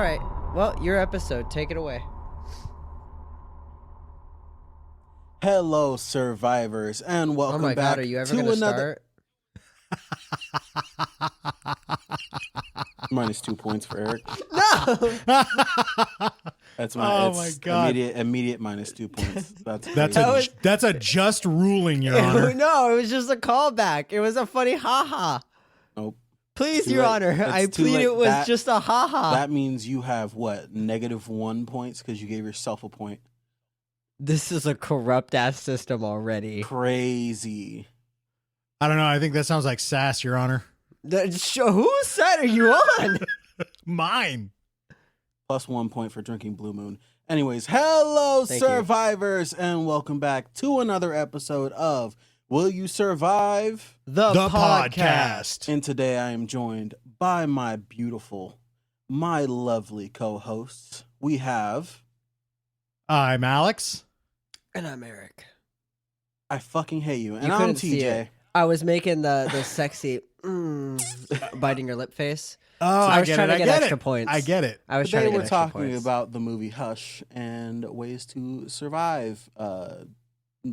right. Well, your episode. Take it away. Hello, survivors, and welcome oh my back God, are you ever to gonna another. Start? Minus 2 points for Eric. No. That's my. Oh my God. Immediate minus 2 points. That's a just ruling, Your Honor. No, it was just a callback. It was a funny haha. Nope. Please, Too Your late. Honor, It's I too plead late. it was just a haha. That means you have what? -1 points because you gave yourself a point. This is a corrupt ass system already. Crazy. I don't know. I think that sounds like sass, Your Honor. Whose side are you on? Mine. Plus 1 point for drinking Blue Moon. Anyways, hello, Thank you. survivors, and welcome back to another episode of Will You Survive? The podcast. And today I am joined by my beautiful, my lovely co-hosts. We have... I'm Alex. And I'm Eric. I fucking hate you. And You I'm couldn't see TJ. it. I was making the sexy biting your lip face. Oh, I I was get trying it. to I get get extra it. points. I get it. I was trying Today to get we're extra talking points. about the movie Hush and ways to survive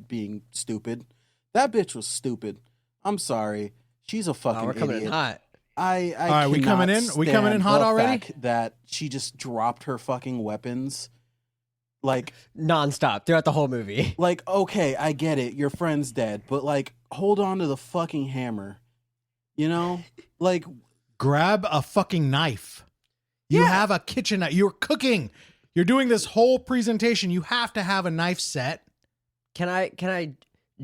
being stupid. That bitch was stupid. I'm sorry. She's a fucking we're coming idiot. in hot. I All right, we coming in? We coming in hot already? That she just dropped her fucking weapons. Like, Non-stop throughout the whole movie. like, okay, I get it. Your friend's dead, but like, hold on to the fucking hammer. You know? Like, Grab a fucking knife. You have a kitchen knife. You're cooking. You're doing this whole presentation. You have to have a knife set. Can I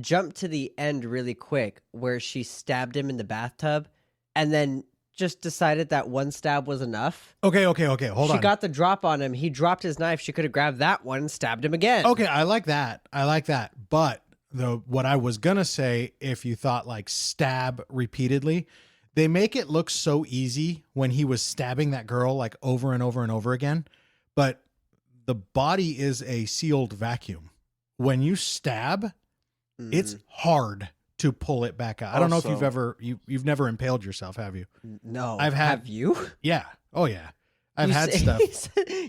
jump to the end really quick where she stabbed him in the bathtub and then just decided that one stab was enough? Okay. Hold on. She got the drop on him. He dropped his knife. She could have grabbed that one and stabbed him again. Okay, I like that. But what I was gonna say, if you thought like stab repeatedly, they make it look so easy when he was stabbing that girl like over and over and over again. But the body is a sealed vacuum. When you stab, it's hard to pull it back out. I don't know if you've never impaled yourself, have you? No. Have you? Yeah. Oh yeah. I've You had say- stuff.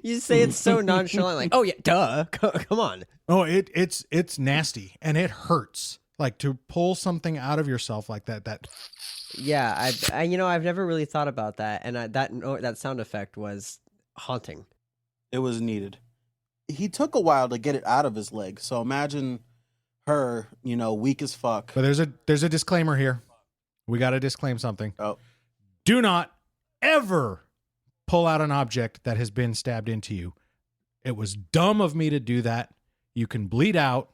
You say it's so nonchalant, like, oh yeah, duh. Come on. Oh, it's nasty and it hurts. Like to pull something out of yourself like that. Yeah, I've never really thought about that, and that sound effect was haunting. it was needed. He took a while to get it out of his leg, so imagine her, weak as fuck. But there's a disclaimer here. We got to disclaim something. Oh, Do not ever pull out an object that has been stabbed into you. It was dumb of me to do that. You can bleed out.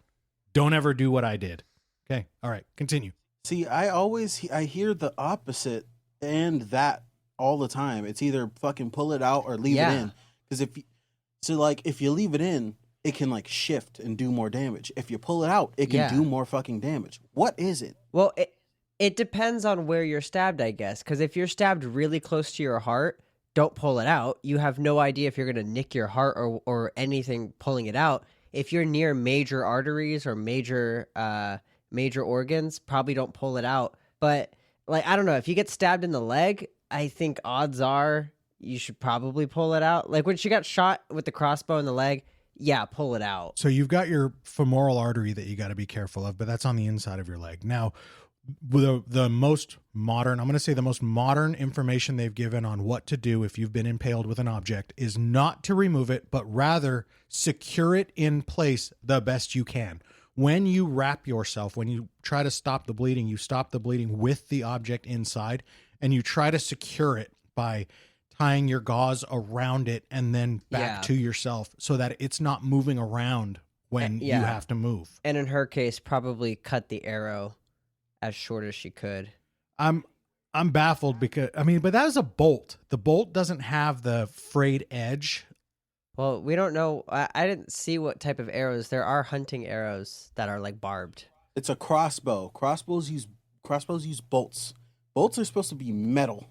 Don't ever do what I did. Okay. All right. Continue. see, I hear the opposite and that all the time. It's either fucking pull it out or leave it in. Because if you leave it in, it can like shift and do more damage. If you pull it out, it can do more fucking damage. What is it? Well, it depends on where you're stabbed, I guess. Because if you're stabbed really close to your heart, don't pull it out. You have no idea if you're going to nick your heart or anything pulling it out. If you're near major arteries or major organs, probably don't pull it out. But like, I don't know, if you get stabbed in the leg, I think odds are you should probably pull it out. Like when she got shot with the crossbow in the leg, yeah, pull it out. So you've got your femoral artery that you got to be careful of, but that's on the inside of your leg. Now, the most modern, I'm going to say the most modern information they've given on what to do if you've been impaled with an object is not to remove it, but rather secure it in place the best you can. When you wrap yourself, when you try to stop the bleeding, you stop the bleeding with the object inside, and you try to secure it by tying your gauze around it and then back to yourself so that it's not moving around when you have to move. And in her case, probably cut the arrow as short as she could. I'm baffled because but that is a bolt. The bolt doesn't have the frayed edge. Well, we don't know. I didn't see what type of arrows. There are hunting arrows that are like barbed. It's a crossbow. Crossbows use bolts. Bolts are supposed to be metal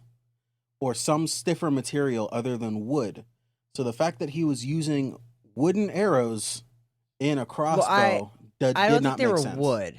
or some stiffer material other than wood. So the fact that he was using wooden arrows in a crossbow did I don't not think they make were sense. wood.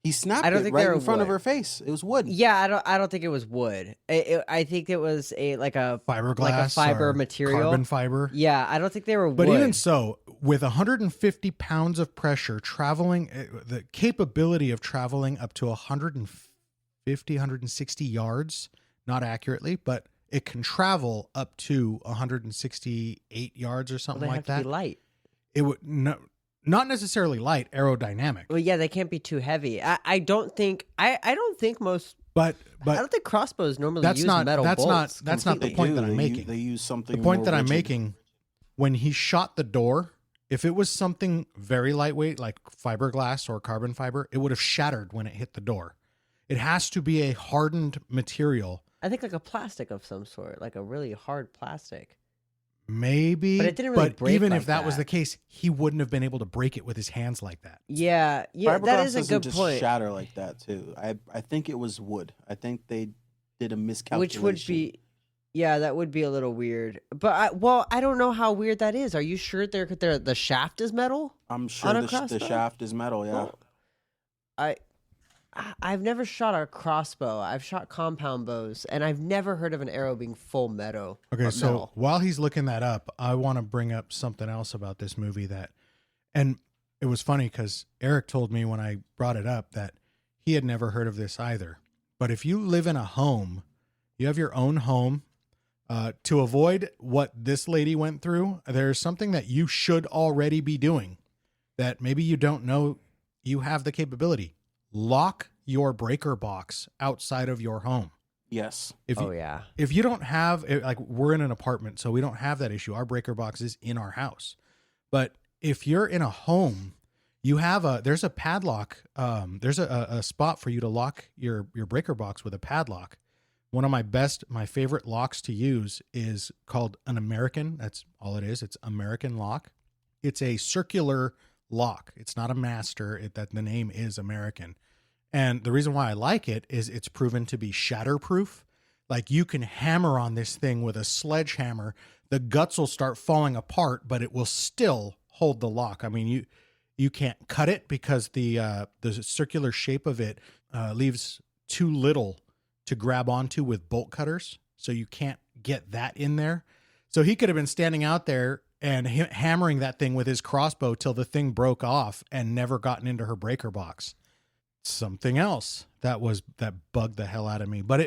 He snapped I don't it think right they were in front of wood. her face. It was wood. Yeah, I don't think it was wood. I think it was a Fiberglass, fiber or material. carbon fiber. Yeah, I don't think they were wood. But even so, with 150 pounds of pressure traveling, the capability of traveling up to 150, 160 yards, not accurately, but it can travel up to 168 yards or Well, something they like have to that. be light. It would not necessarily light, aerodynamic. Well, yeah, they can't be too heavy. I don't think most. But I don't think crossbows normally that's use not metal that's bolts. not the They point do. that I'm making. They use something. The point more that I'm rigid. making, when he shot the door, if it was something very lightweight like fiberglass or carbon fiber, it would have shattered when it hit the door. It has to be a hardened material. I think like a plastic of some sort, like a really hard plastic. Maybe, But it didn't really break even like if that was that. the case, he wouldn't have been able to break it with his hands like that. Yeah, that Fiberglass is a doesn't good just point. shatter like that too. I think it was wood. I think they did a miscalculation. Which would be, yeah, that would be a little weird. But I don't know how weird that is. Are you sure the shaft is metal? I'm sure on a the crossbow? shaft is metal. Yeah. Well, I've never shot a crossbow. I've shot compound bows, and I've never heard of an arrow being full metal. Okay, so metal. while he's looking that up, I want to bring up something else about this movie and it was funny because Eric told me when I brought it up that he had never heard of this either. But if you live in a home, you have your own home, to avoid what this lady went through, there's something that you should already be doing that maybe you don't know you have the capability. Lock your breaker box outside of your home. Yes. Yeah. If you don't have, like, we're in an apartment, so we don't have that issue. Our breaker box is in our house. But if you're in a home, there's a padlock. There's a spot for you to lock your breaker box with a padlock. One of my favorite locks to use is called an American. That's all it is. It's American lock. It's a circular lock. It's not a master. The name is American. And the reason why I like it is it's proven to be shatterproof. Like, you can hammer on this thing with a sledgehammer. The guts will start falling apart, but it will still hold the lock. I mean, you can't cut it because the circular shape of it leaves too little to grab onto with bolt cutters. So you can't get that in there. So he could have been standing out there and hammering that thing with his crossbow till the thing broke off and never gotten into her breaker box. Something else that bugged the hell out of me, but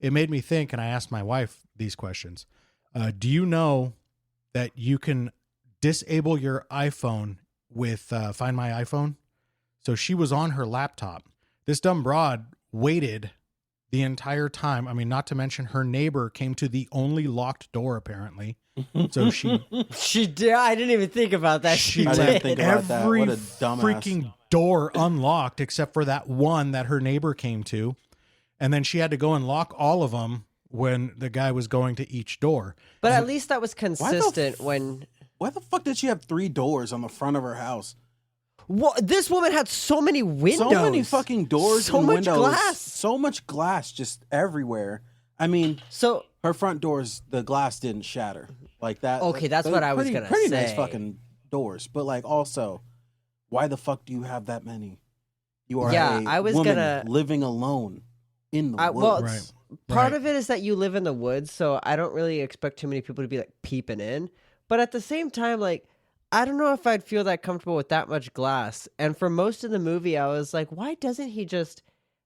it made me think, and I asked my wife these questions. Do you know that you can disable your iPhone with Find My iPhone? So she was on her laptop. This dumb broad waited the entire time. I mean, not to mention her neighbor came to the only locked door, apparently. So she did. I didn't even think about that. She I didn't left think about that. every What a dumbass. freaking door unlocked except for that one that her neighbor came to. And then she had to go and lock all of them when the guy was going to each door. But at least that was Why the consistent when. Why the fuck did she have 3 doors on the front of her house? This woman had so many windows. So many fucking doors So and much windows. glass. So much glass just everywhere. I mean, So her front doors, the glass didn't shatter like that. Okay, that's They're what I was pretty- gonna Pretty say. nice fucking doors, but like also, why the fuck do you have that many? You are I was woman gonna- living alone in the well, woods. Right. part Right. of it is that you live in the woods, so I don't really expect too many people to be like peeping in. But at the same time, like, I don't know if I'd feel that comfortable with that much glass. And for most of the movie, I was like, why doesn't he just?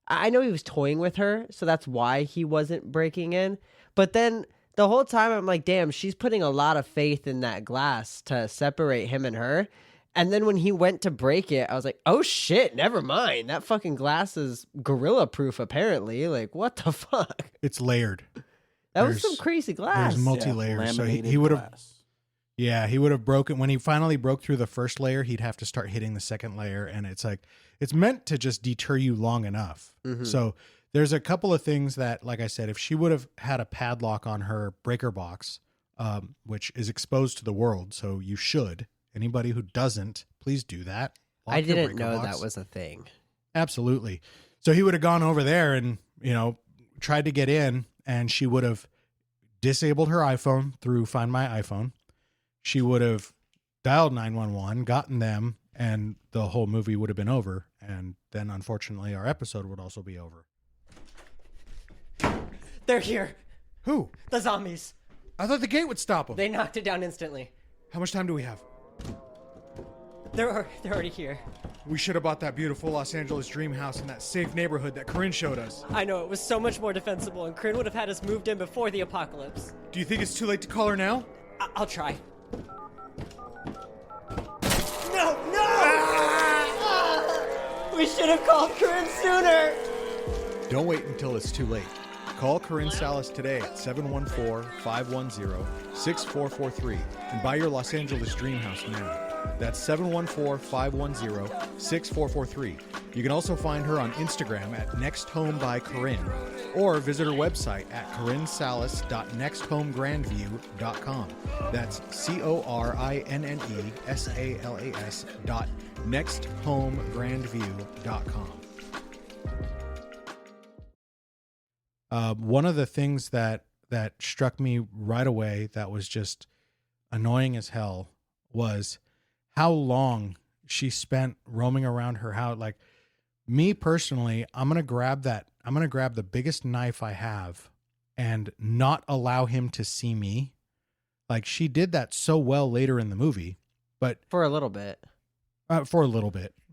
I know he was toying with her, so that's why he wasn't breaking in. But then the whole time, I'm like, damn, she's putting a lot of faith in that glass to separate him and her. And then when he went to break it, I was like, oh shit, never mind. That fucking glass is gorilla proof, apparently. Like, what the fuck? It's layered. That was There's- some crazy glass. There's multi-layers. So laminated he would have, glass. yeah, he would have broken. When he finally broke through the first layer, he'd have to start hitting the second layer. And it's like, it's meant to just deter you long enough. Mhm. So there's a couple of things that, like I said, if she would have had a padlock on her breaker box, which is exposed to the world, so you should. Anybody who doesn't, please do that. Lock I your didn't breaker know box. that was a thing. Absolutely. So he would have gone over there and, tried to get in, and she would have disabled her iPhone through Find My iPhone. She would have dialed 911, gotten them, and the whole movie would have been over. And then, unfortunately, our episode would also be over. They're here. Who? The zombies. I thought the gate would stop them. They knocked it down instantly. How much time do we have? They're already here. We should have bought that beautiful Los Angeles dream house in that safe neighborhood that Corinne showed us. I know, it was so much more defensible, and Corinne would have had us moved in before the apocalypse. Do you think it's too late to call her now? I'll try. No! Ah! We should have called Corinne sooner! Don't wait until it's too late. Call Corinne Salas today at 714-510-6443 and buy your Los Angeles dream house now. That's 714-510-6443. You can also find her on Instagram at nexthomebycorinne or visit her website at corinnesalas.nexthomegrandview.com. That's corinnesalas.nexthomegrandview.com. One of the things that struck me right away that was just annoying as hell was how long she spent roaming around her house. Like, me personally, I'm going to grab the biggest knife I have and not allow him to see me. Like, she did that so well later in the movie, but For a little bit.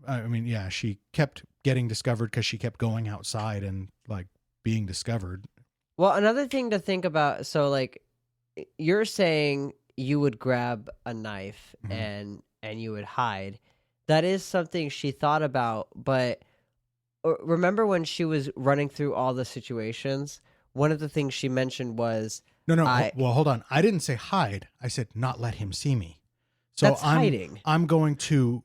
I mean, yeah, she kept getting discovered because she kept going outside and like being discovered. Well, another thing to think about, so like you're saying you would grab a knife Mhm. and you would hide. That is something she thought about, but remember when she was running through all the situations, one of the things she mentioned was No. Well, hold on. I didn't say hide. I said not let him see me. So that's hiding. I'm going to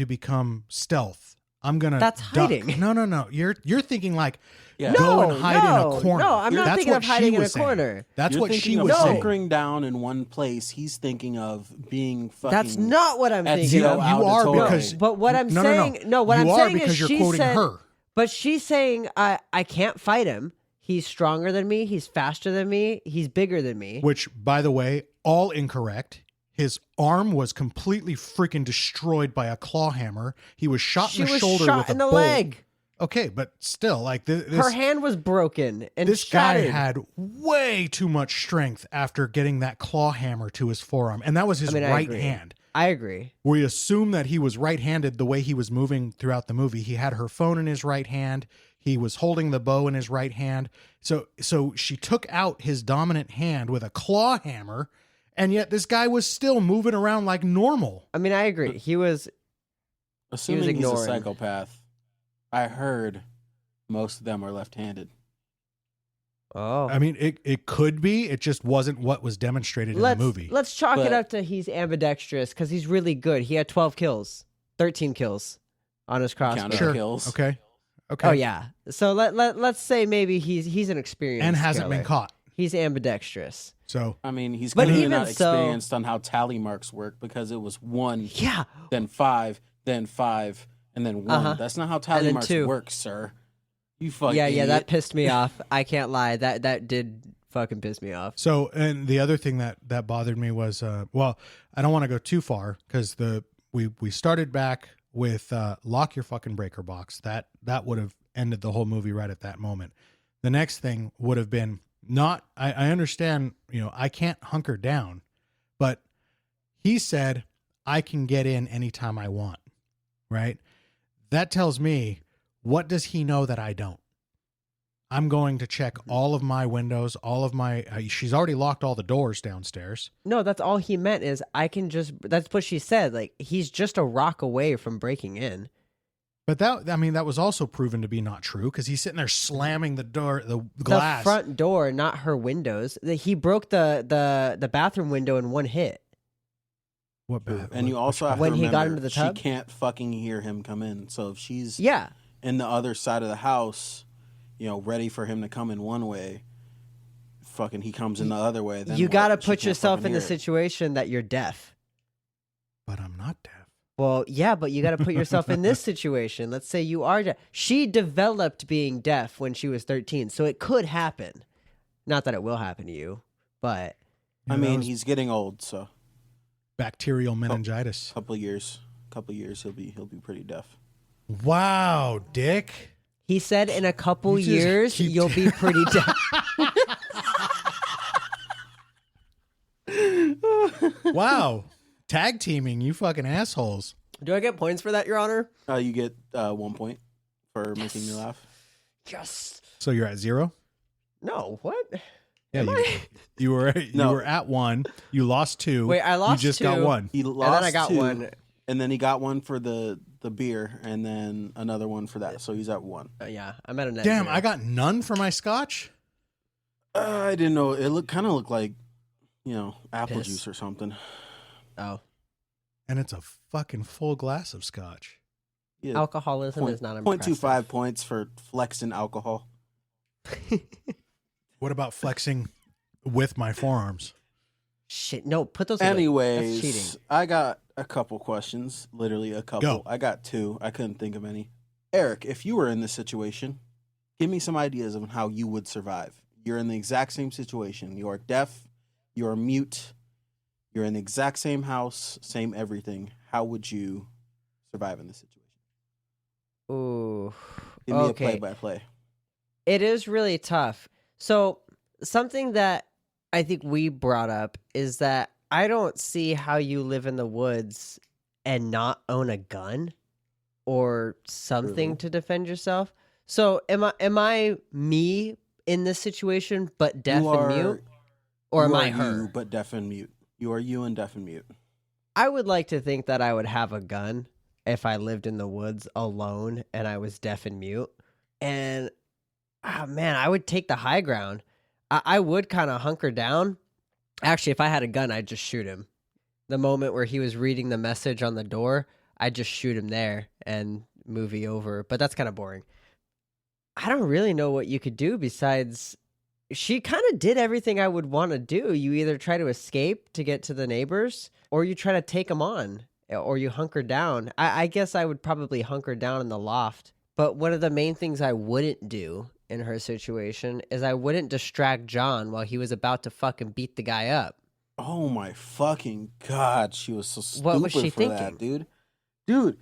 become stealth. I'm gonna. That's duck. hiding. No. You're thinking like Yeah. go and hide in a corner. No, I'm not That's thinking what of hiding she in a was saying. corner. That's You're what she thinking was of saying. hunkering down in one place. He's thinking of being fucking. That's not what I'm at thinking zero of. You are auditory. because But what I'm no. saying, no, what you I'm are saying because is you're she quoting said, her. but she's saying I can't fight him. He's stronger than me. He's faster than me. He's bigger than me. Which, by the way, all incorrect. His arm was completely freaking destroyed by a claw hammer. He was shot She in the was shoulder shot with a in the bolt. leg. Okay, but still, like this, Her hand was broken and this guy shattered. had way too much strength after getting that claw hammer to his forearm, and that was his I right agree. hand. I agree. We assume that he was right-handed the way he was moving throughout the movie. He had her phone in his right hand. He was holding the bow in his right hand. So she took out his dominant hand with a claw hammer, and yet this guy was still moving around like normal. I mean, I agree. He was Assuming he's a ignoring. psychopath, I heard most of them are left-handed. Oh. I mean, it could be. It just wasn't what was demonstrated in the movie. Let's chalk it But- up to he's ambidextrous because he's really good. He had 12 kills, 13 kills on his crossbow. Counted Sure. kills. Okay. Oh yeah. So let's say maybe he's an experienced And hasn't killer. been caught. He's ambidextrous. So I mean, he's But clearly even not so- experienced on how tally marks work because it was 1, Yeah. then 5, then 5, and then 1. Uh-huh. That's not how tally then marks 2. work, sir. You fucking Yeah, idiot. that pissed me off. I can't lie. That did fucking piss me off. and the other thing that bothered me was well, I don't want to go too far because we started back with lock your fucking breaker box. That would have ended the whole movie right at that moment. The next thing would have been not. I understand, I can't hunker down, but he said I can get in anytime I want. Right? That tells me, what does he know that I don't? I'm going to check all of my windows, all of my. She's already locked all the doors downstairs. No, that's all he meant is I can just. That's what she said. Like he's just a rock away from breaking in. But that was also proven to be not true because he's sitting there slamming the door, the glass. The front door, not her windows. He broke the bathroom window in one hit. What bad? And you also have When to he remember, got into the tub? she can't fucking hear him come in. So if she's Yeah. in the other side of the house, ready for him to come in one way, fucking he comes in the other way. Then You what? got to She put can't yourself fucking in the hear it. situation that you're deaf. But I'm not deaf. Well, yeah, but you got to put yourself in this situation. Let's say you are deaf. She developed being deaf when she was 13, so it could happen. Not that it will happen to you, but I mean, he's getting old, so bacterial meningitis. couple couple years he'll be pretty deaf. Wow, Dick. He said in a couple You just years keep- you'll be pretty deaf. Wow. Tag teaming, you fucking assholes. Do I get points for that, Your Honor? You get 1 point for making me laugh. Yes. So you're at 0? No, what? Yeah, Am I? you were No. you were at 1. You lost 2. Wait, I lost You just 2. got 1. He And lost then I got 2, one. and then he got one for the beer, and then another one for that. So he's at 1. Yeah, I'm at a net. Damn, 0. I got none for my scotch. I didn't know. It kind of looked like, apple Piss. juice or something. Oh, And it's a fucking full glass of scotch. Yeah, alcoholism is not impressive. 0.25 points for flexing alcohol. What about flexing with my forearms? Shit, no, put those away. That's Anyways, cheating. I got a couple questions. Literally a couple. Go. I got 2. I couldn't think of any. Eric, if you were in this situation, give me some ideas of how you would survive. You're in the exact same situation. You are deaf. You are mute. You're in the exact same house, same everything. How would you survive in this situation? Ooh. Give me Okay. a play-by-play. It is really tough. So, something that I think we brought up is that I don't see how you live in the woods and not own a gun or something True. to defend yourself. So, am I me in this situation but deaf You and are- mute, or You am are I her? you, but deaf and mute. You are you and deaf and mute. I would like to think that I would have a gun if I lived in the woods alone and I was deaf and mute. And man, I would take the high ground. I would kind of hunker down. Actually, if I had a gun, I'd just shoot him. The moment where he was reading the message on the door, I'd just shoot him there and movie over. But that's kind of boring. I don't really know what you could do besides she kind of did everything I would want to do. You either try to escape to get to the neighbors, or you try to take them on, or you hunker down. I guess I would probably hunker down in the loft. But one of the main things I wouldn't do in her situation is I wouldn't distract John while he was about to fucking beat the guy up. Oh my fucking god, she was so stupid What was she for that, dude. Dude,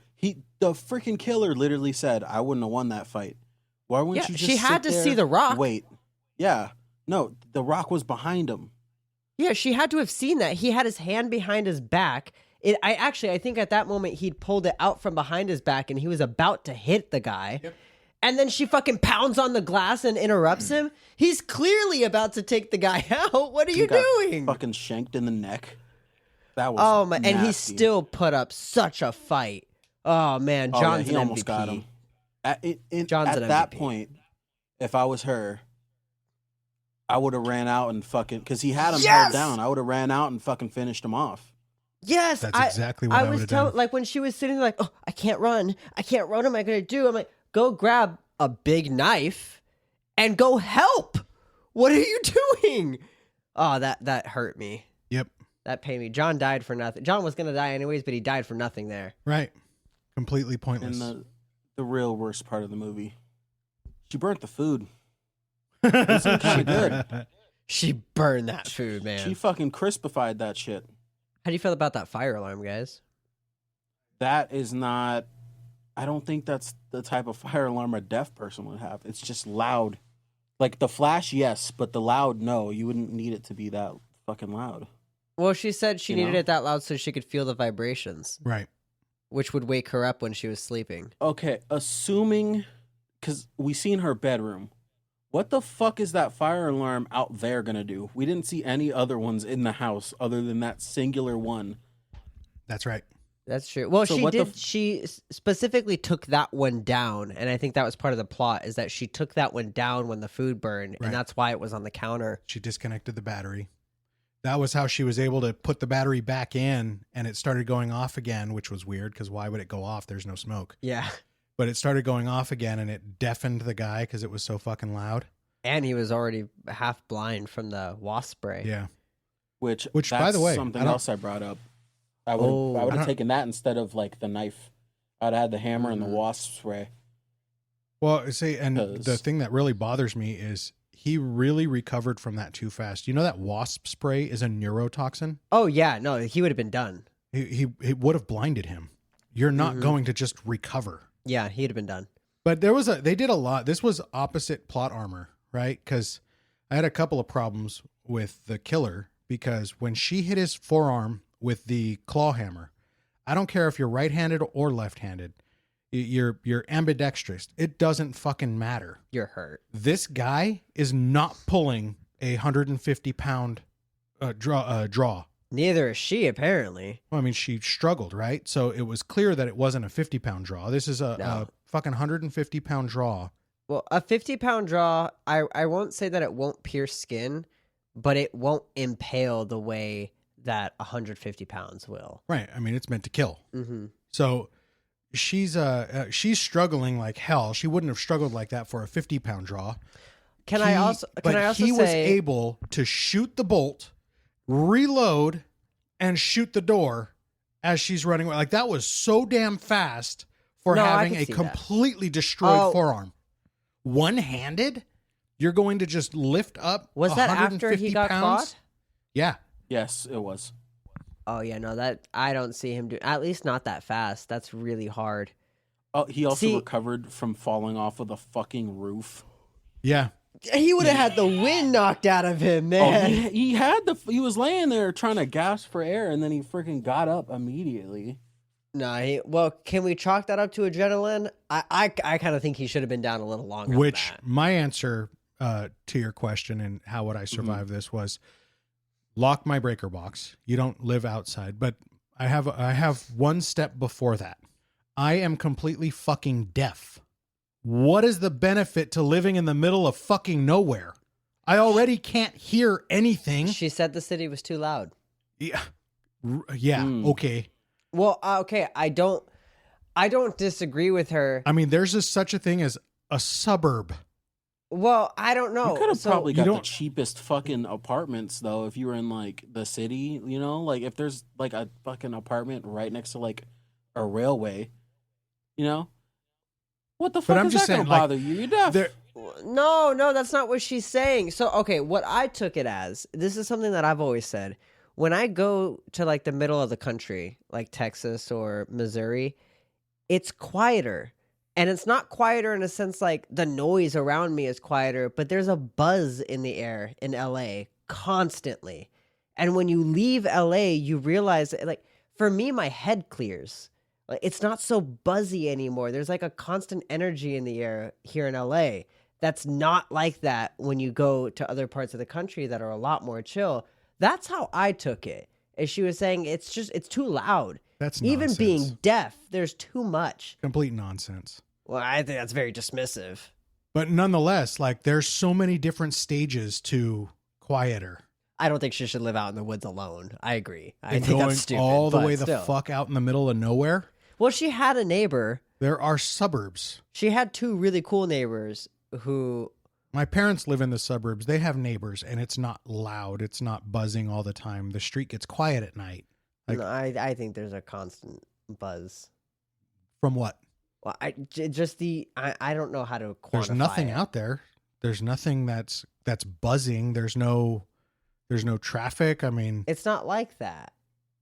the freaking killer literally said, "I wouldn't have won that fight." Why wouldn't Yeah, you just she had sit to there? see the rock. Wait. Yeah. No, the rock was behind him. Yeah, she had to have seen that. He had his hand behind his back. I think at that moment he'd pulled it out from behind his back and he was about to hit the guy. Yep. And then she fucking pounds on the glass and interrupts him. He's clearly about to take the guy out. What are you He got doing? Fucking shanked in the neck. That was Oh my! And he nasty. still put up such a fight. Oh man, Oh, yeah, John's he an almost MVP. got him. John's At an that MVP. point, if I was her, I would have ran out and fucking, because he had him Yes! held down. I would have ran out and fucking finished him off. Yes, That's exactly what I was would've done. like when she was sitting there, like, oh, I can't run. What am I gonna do? I'm like, go grab a big knife and go help. What are you doing? Oh, that hurt me. Yep. That paid me. John died for nothing. John was gonna die anyways, but he died for nothing there. Right. Completely pointless. And the real worst part of the movie, she burnt the food. Isn't kinda good. She burned that food, man. She fucking crispified that shit. How do you feel about that fire alarm, guys? That is not. I don't think that's the type of fire alarm a deaf person would have. It's just loud. Like the flash, yes, but the loud, no. You wouldn't need it to be that fucking loud. Well, she said she You needed know? it that loud so she could feel the vibrations, Right. which would wake her up when she was sleeping. Okay, assuming, because we seen her bedroom. What the fuck is that fire alarm out there gonna do? We didn't see any other ones in the house other than that singular one. That's right. That's true. Well, So she what the did. She specifically took that one down, and I think that was part of the plot. Is that she took that one down when the food burned, Right. and that's why it was on the counter. She disconnected the battery. That was how she was able to put the battery back in, and it started going off again, which was weird because why would it go off? There's no smoke. Yeah, But it started going off again, and it deafened the guy because it was so fucking loud. and he was already half blind from the wasp spray. Yeah. Which Which, by that's the way, something I don't- else I brought up. I would Oh. I would I have don't- taken that instead of like the knife. I'd had the hammer and the Mhm. wasp spray. Well, see, and the 'Cause- thing that really bothers me is he really recovered from that too fast. You know that wasp spray is a neurotoxin? Oh yeah, no, he would have been done. He would have blinded him. you're not Mhm. going to just recover. Yeah, he'd have been done. But they did a lot. This was opposite plot armor, right? Because I had a couple of problems with the killer because when she hit his forearm with the claw hammer, I don't care if you're right-handed or left-handed, you're ambidextrous. It doesn't fucking matter. You're hurt. This guy is not pulling a 150-pound draw. Neither is she, apparently. Well, I mean, she struggled, right? So it was clear that it wasn't a 50-pound draw. This is a No. fucking 150-pound draw. Well, a 50-pound draw, I won't say that it won't pierce skin, but it won't impale the way that 150 pounds will. Right. I mean, it's meant to kill. Mm-hmm. So she's struggling like hell. She wouldn't have struggled like that for a 50-pound draw. Can I also he was say able to shoot the bolt, reload, and shoot the door as she's running away. Like, that was so damn fast for No, I having can a see that. completely destroyed Oh. forearm. One-handed, you're going to just lift up. was that after 150 he got pounds? caught? Yeah. Yes, it was. Oh yeah, no, that I don't see him do. At least not that fast. That's really hard. Oh, he also See- recovered from falling off of the fucking roof. Yeah. He would have had the wind knocked out of him, Oh, man. he was laying there trying to gasp for air, and then he freaking got up immediately. No, well, can we chalk that up to adrenaline? I kind of think he should have been down a little longer. Which than that. my answer to your question and how would I survive this was lock my breaker box. You don't live outside, but I have one step before that. I am completely fucking deaf. What is the benefit to living in the middle of fucking nowhere? I already can't hear anything. She said the city was too loud. Yeah. Yeah. Okay. Well, okay, I don't disagree with her. I mean, there's such a thing as a suburb. Well, I don't know. You could have probably you got the don't- cheapest fucking apartments though if you were in like the city, you know? Like if there's like a fucking apartment right next to like a railway, you know? What the fuck I'm is just that saying, gonna like, bother you? You're deaf. There, No, that's not what she's saying. So, okay, what I took it as, this is something that I've always said. When I go to like the middle of the country, like Texas or Missouri, it's quieter. And it's not quieter in a sense like the noise around me is quieter, but there's a buzz in the air in LA constantly. And when you leave LA, you realize like for me, my head clears. Like it's not so buzzy anymore. There's like a constant energy in the air here in LA. That's not like that when you go to other parts of the country that are a lot more chill. That's how I took it. As she was saying, it's too loud. that's Even nonsense. being deaf, there's too much. Complete nonsense. Well, I think that's very dismissive. But nonetheless, like there's so many different stages to quieter. I don't think she should live out in the woods alone. I agree. I And think going that's stupid. all the but way still. the fuck out in the middle of nowhere. Well, she had a neighbor. There are suburbs. She had two really cool neighbors who. My parents live in the suburbs. They have neighbors, and it's not loud. It's not buzzing all the time. The street gets quiet at night. Like- No, I think there's a constant buzz. From what? Well, I don't know how to quantify. There's nothing it. out there. There's nothing that's buzzing. There's no traffic. I mean, It's not like that.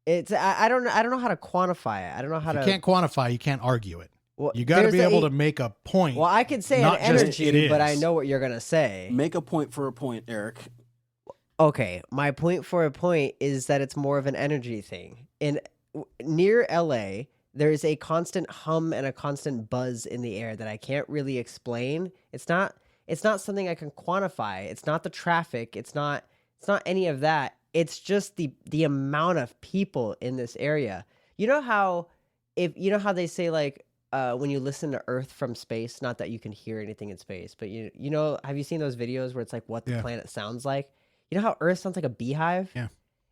I don't know how to quantify it. I don't know how if to. you can't quantify, you can't argue it. Well, You got to there's be able to make a point. Well, I could say not an just energy, it but I is. know what you're gonna say. Make a point for a point, Eric. Okay, my point for a point is that it's more of an energy thing. Near LA, there is a constant hum and a constant buzz in the air that I can't really explain. It's not something I can quantify. It's not the traffic. It's not any of that. It's just the amount of people in this area. You know how they say like when you listen to Earth from space, not that you can hear anything in space, but you know, have you seen those videos where it's like what the Yeah. planet sounds like? You know how Earth sounds like a beehive? Yeah.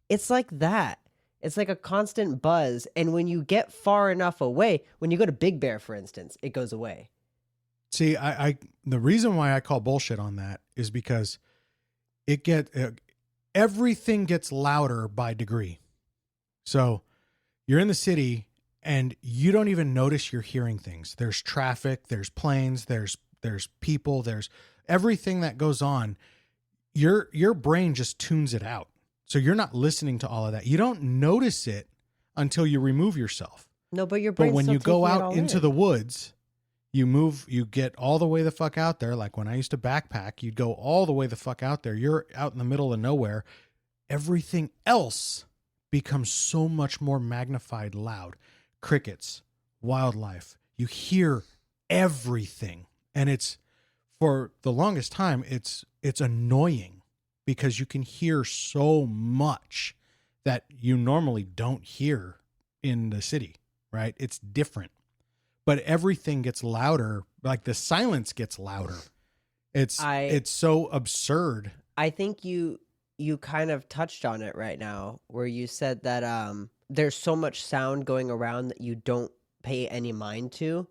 It's like that. It's like a constant buzz. And when you get far enough away, when you go to Big Bear, for instance, it goes away. See, I the reason why I call bullshit on that is because everything gets louder by degree. So you're in the city and you don't even notice you're hearing things. There's traffic, there's planes, there's people, there's everything that goes on. Your brain just tunes it out. So you're not listening to all of that. You don't notice it until you remove yourself. No, but your But brain's when still you go taking it out all into in. the woods, you get all the way the fuck out there. Like when I used to backpack, you'd go all the way the fuck out there. You're out in the middle of nowhere. Everything else becomes so much more magnified loud. Crickets, wildlife. You hear everything. And it's, for the longest time, it's annoying because you can hear so much that you normally don't hear in the city, right? It's different. But everything gets louder, like the silence gets louder. It's so absurd. I think you kind of touched on it right now, where you said that there's so much sound going around that you don't pay any mind to,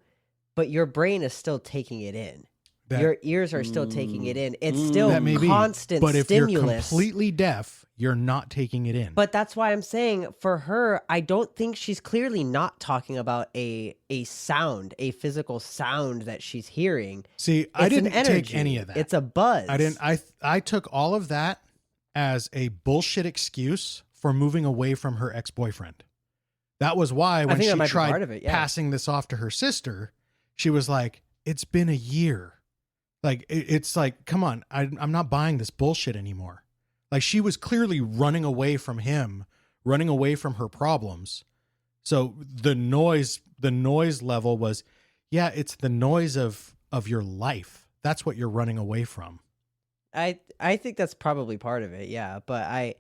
but your brain is still taking it in. Your ears are still taking it in. It's still That may be, constant but if stimulus. you're completely deaf, you're not taking it in. But that's why I'm saying for her, I don't think she's clearly not talking about a sound, a physical sound that she's hearing. See, I didn't take any of that. It's a buzz. I took all of that as a bullshit excuse for moving away from her ex-boyfriend. That was why when she tried passing this off to her sister, she was like, "It's been a year." Like, it's like, come on, I'm not buying this bullshit anymore. Like, she was clearly running away from him, running away from her problems. So the noise level was, yeah, it's the noise of your life. That's what you're running away from. I think that's probably part of it, yeah. But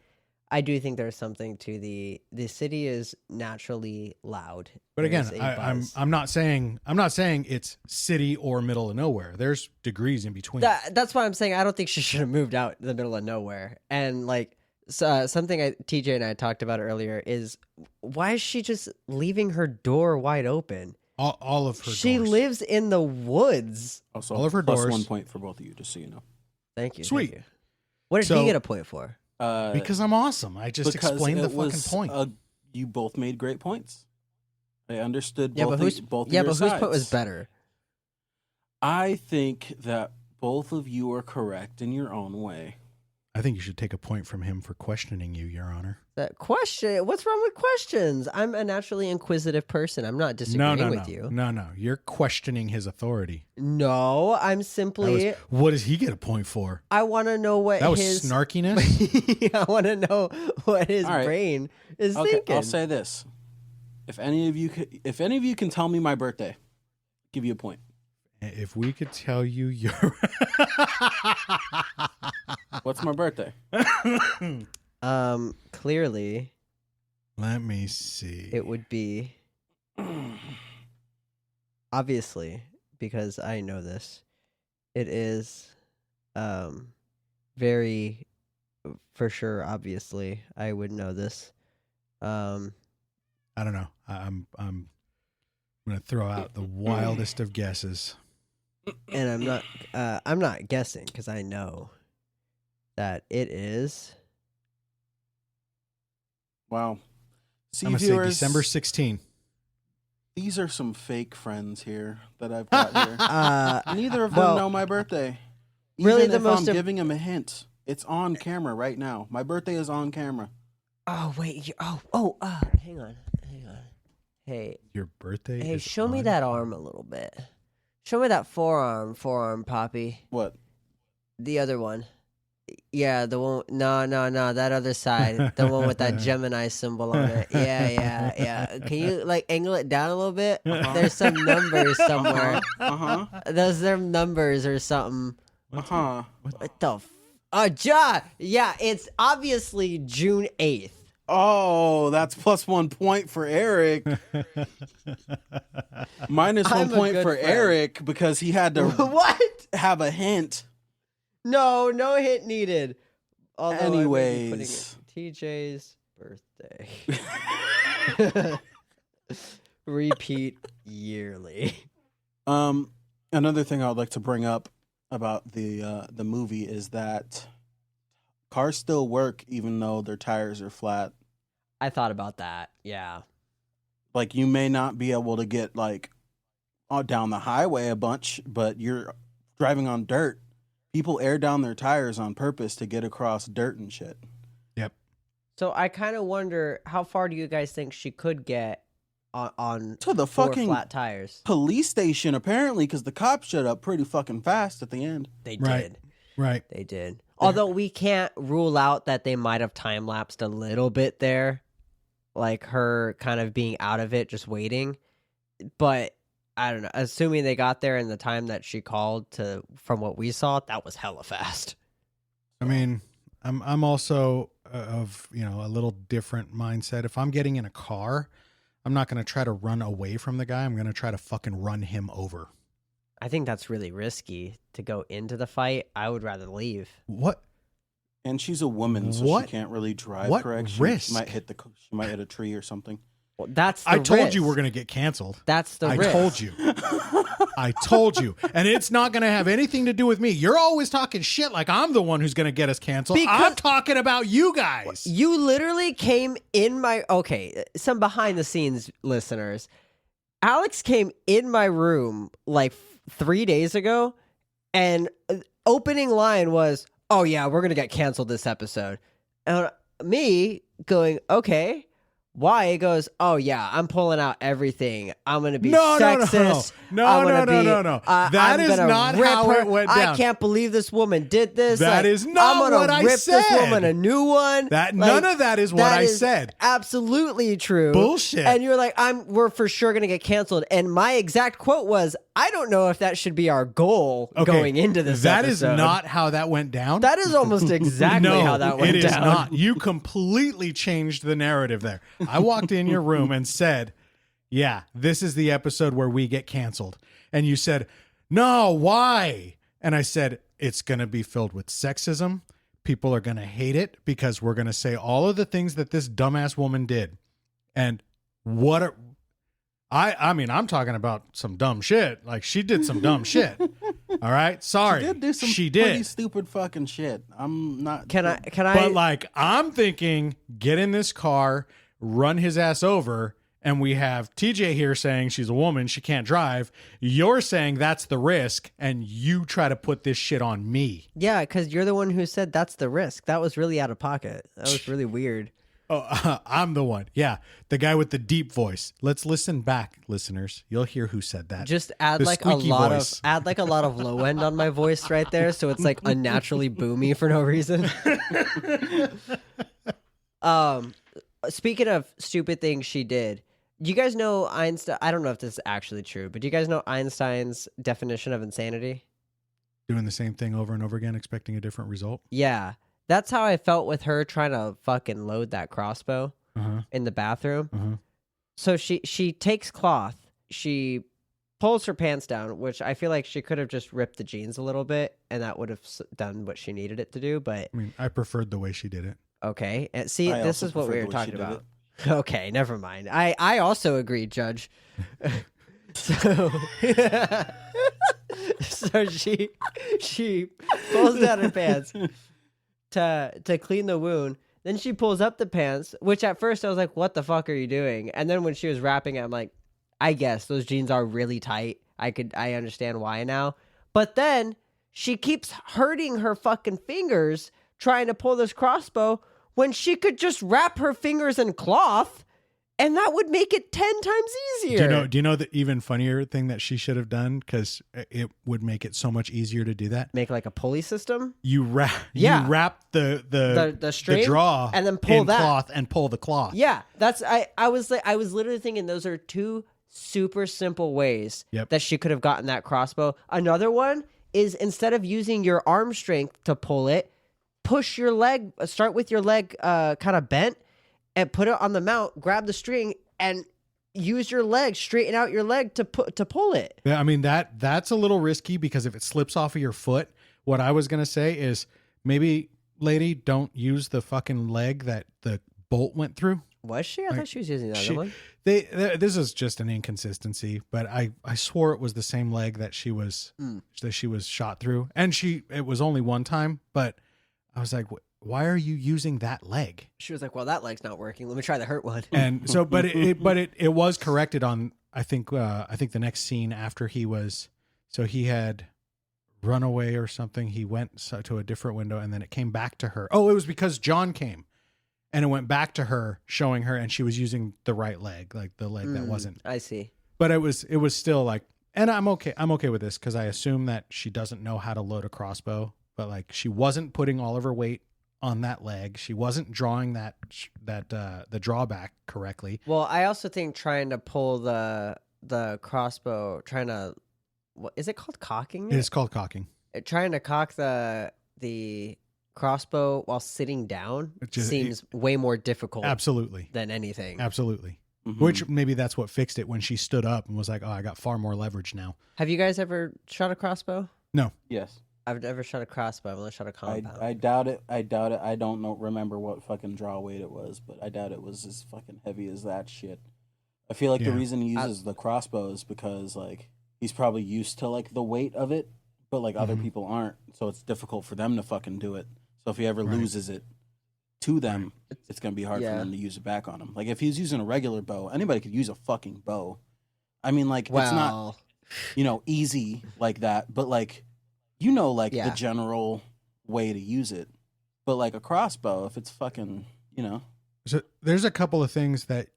I do think there's something to the city is naturally loud. But again, I'm not saying it's city or middle of nowhere. There's degrees in between. That's why I'm saying I don't think she should have moved out in the middle of nowhere. And like something TJ and I talked about earlier is, why is she just leaving her door wide open? All of her. She doors. lives in the woods. Also, all of her plus doors. 1 point for both of you, just so you know. Thank you. Sweet. Thank you. What did he get a point for? Because I'm awesome. I just explained the fucking point. You both made great points. I understood Yeah, both but of your whose sides. point was better? I think that both of you are correct in your own way. I think you should take a point from him for questioning you, Your Honor. That question? What's wrong with questions? I'm a naturally inquisitive person. I'm not disagreeing with you. No. You're questioning his authority. No, I'm simply. What does he get a point for? I want to know what that was his snarkiness. I want to know what his brain is thinking. I'll say this: if any of you can tell me my birthday, I'll give you a point. If we could tell you your what's my birthday? Clearly, let me see. It would be obviously, because I know this. It is very for sure, obviously. I would know this. I don't know. I'm going to throw out the wildest of guesses. And I'm not guessing because I know that it is. Wow. See, I'm going to say December 16. These are some fake friends here that I've got here. Neither of them know my birthday. Really, Even if I'm giving them a hint, it's on camera right now. My birthday is on camera. Oh wait! Hang on. Hey, your birthday. Hey, show me that arm a little bit. Show me that forearm, Poppy. What? The other one. Yeah, the one. No, that other side, the one with that Gemini symbol on it. Yeah. Can you like angle it down a little bit? There's some numbers somewhere. Those are numbers or something. What the? Ja. Yeah, it's obviously June 8th. Oh, that's plus 1 point for Eric. Minus 1 point for friend. Eric because he had to have a hint. No hint needed. Although anyways, TJ's birthday. Repeat yearly. Another thing I would like to bring up about the movie is that cars still work even though their tires are flat. I thought about that. Yeah. Like you may not be able to get like down the highway a bunch, but you're driving on dirt. People air down their tires on purpose to get across dirt and shit. Yep. So I kind of wonder, how far do you guys think she could get on To the 4 fucking flat tires. police station, apparently, because the cops showed up pretty fucking fast at the end. They Right. did. Right. They did. Although we can't rule out that they might have time lapsed a little bit there, like her kind of being out of it, just waiting. But I don't know. Assuming they got there in the time that she called, to from what we saw, that was hella fast. I mean, I'm also of, you know, a little different mindset. If I'm getting in a car, I'm not going to try to run away from the guy. I'm going to try to fucking run him over. I think that's really risky to go into the fight. I would rather leave. What? And she's a woman, so What? she can't really drive What correct. risk? She might hit a tree or something. Well, that's the I told risk. you we're going to get canceled. That's the I risk. told you. I told you. And it's not going to have anything to do with me. You're always talking shit like I'm the one who's going to get us canceled. I'm talking about you guys. You literally came in my... Okay, some behind the scenes listeners. Alex came in my room like 3 days ago, and opening line was, "Oh yeah, we're going to get canceled this episode." And me going, "Okay. Why?" He goes, "Oh yeah, I'm pulling out everything. I'm gonna be sexist. No. That That is not how it went down. I can't believe this woman did this. That is not I'm gonna what I rip said. this woman a new one. None of that is what I is said. Absolutely true. Bullshit. And you're like, we're for sure gonna get canceled. And my exact quote was, "I don't know if that should be our goal going into this That episode." is not how that went down. That is almost exactly no, how that went it down. is not. You completely changed the narrative there. I walked in your room and said, "Yeah, this is the episode where we get canceled." And you said, "No, why?" And I said, "It's going to be filled with sexism. People are going to hate it because we're going to say all of the things that this dumbass woman did." And what are... I mean, I'm talking about some dumb shit. Like, she did some dumb shit. All right? Sorry. She did do some pretty stupid fucking shit. I'm not... Can I? But like, I'm thinking, get in this car, run his ass over, and we have TJ here saying she's a woman, she can't drive. You're saying that's the risk, and you try to put this shit on me. Yeah, because you're the one who said that's the risk. That was really out of pocket. That was really weird. Oh, I'm the one. Yeah, the guy with the deep voice. Let's listen back, listeners. You'll hear who said that. Just add The like a squeaky lot voice. of low end on my voice right there, so it's like unnaturally boomy for no reason. Speaking of stupid things she did, do you guys know Einstein? I don't know if this is actually true, but do you guys know Einstein's definition of insanity? Doing the same thing over and over again, expecting a different result. Yeah, that's how I felt with her trying to fucking load that crossbow in the bathroom. So she takes cloth, she pulls her pants down, which I feel like she could have just ripped the jeans a little bit, and that would have done what she needed it to do. But I mean, I preferred the way she did it. okay, and see, I this also is what we prefer were the way she talking did about. Okay, never mind. I also agree, Judge. So so she pulls down her pants to clean the wound. Then she pulls up the pants, which at first I was like, "What the fuck are you doing?" And then when she was wrapping it, I'm like, "I guess those jeans are really tight. I understand why now." But then she keeps hurting her fucking fingers trying to pull this crossbow when she could just wrap her fingers in cloth, and that would make it 10 times easier. Do you know the even funnier thing that she should have done? Because it would make it so much easier to do that. Make like a pulley system? You wrap the string the draw and then pull in that cloth and pull the cloth. Yeah, that's I was literally thinking those are two super simple ways that she could have gotten that crossbow. Another one is, instead of using your arm strength to pull it, push your leg, start with your leg kind of bent, and put it on the mount, grab the string, and use your leg, straighten out your leg to pull it. Yeah, I mean, that's a little risky, because if it slips off of your foot, what I was going to say is, maybe, lady, don't use the fucking leg that the bolt went through. Was she? I thought she was using the other one. This is just an inconsistency, but I swore it was the same leg that she was shot through, and it was only one time, but I was like, why are you using that leg? She was like, "Well, that leg's not working. Let me try the hurt one." And so, but it was corrected on, I think the next scene after he had run away or something. He went to a different window, and then it came back to her. Oh, it was because John came, and it went back to her, showing her, and she was using the right leg, like the leg that wasn't. I see. But it was still like, and I'm okay with this because I assume that she doesn't know how to load a crossbow, but like she wasn't putting all of her weight on that leg. She wasn't drawing the drawback correctly. Well, I also think trying to pull the crossbow, what is it called, cocking? It is called cocking. Trying to cock the crossbow while sitting down seems way more difficult. Absolutely. Than anything. Absolutely. Mm-hmm. Which maybe that's what fixed it when she stood up and was like, "Oh, I got far more leverage now." Have you guys ever shot a crossbow? No. Yes. I've never shot a crossbow. I've only shot a compound. I doubt it. I don't remember what fucking draw weight it was, but I doubt it was as fucking heavy as that shit. I feel like the reason he uses the crossbow is because like he's probably used to like the weight of it, but like other people aren't, so it's difficult for them to fucking do it. So if he ever loses it to them, it's gonna be hard for them to use it back on him. Like if he's using a regular bow, anybody could use a fucking bow. I mean, like it's not, easy like that, but like, the general way to use it. But like a crossbow, if it's fucking, So there's a couple of things that,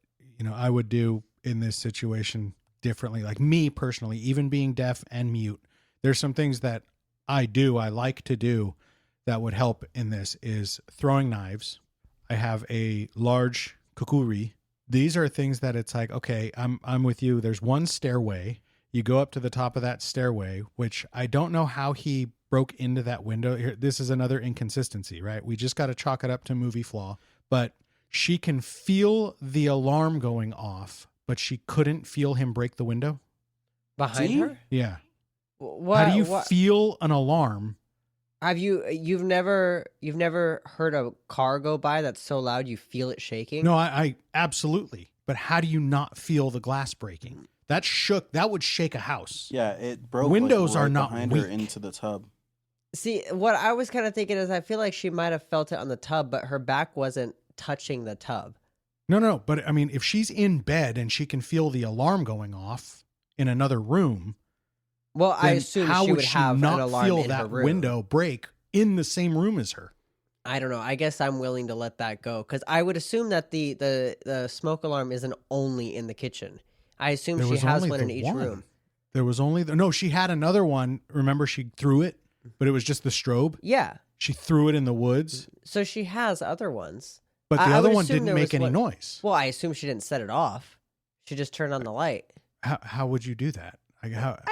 I would do in this situation differently. Like me personally, even being deaf and mute, there's some things that I like to do that would help in this is throwing knives. I have a large kukuri. These are things that it's like, okay, I'm with you. There's one stairway. You go up to the top of that stairway, which I don't know how he broke into that window. Here, this is another inconsistency, right? We just got to chalk it up to movie flaw. But she can feel the alarm going off, but she couldn't feel him break the window. Behind her? Yeah. What, how do you feel an alarm? Have you've never heard a car go by that's so loud you feel it shaking? No, I absolutely. But how do you not feel the glass breaking? That would shake a house. Yeah, it broke. Windows are not behind weak. her into the tub. See, what I was kind of thinking is I feel like she might have felt it on the tub, but her back wasn't touching the tub. No. But I mean, if she's in bed and she can feel the alarm going off in another room, well, I assume how she would would she have not an alarm feel in that her room. window break in the same room as her? I don't know. I guess I'm willing to let that go because I would assume that the smoke alarm isn't only in the kitchen. I assume she has one in each room. There was only no. She had another one. Remember, she threw it, but it was just the strobe. Yeah. She threw it in the woods. So she has other ones. But the other one didn't make any noise. Well, I assume she didn't set it off. She just turned on the light. How would you do that? I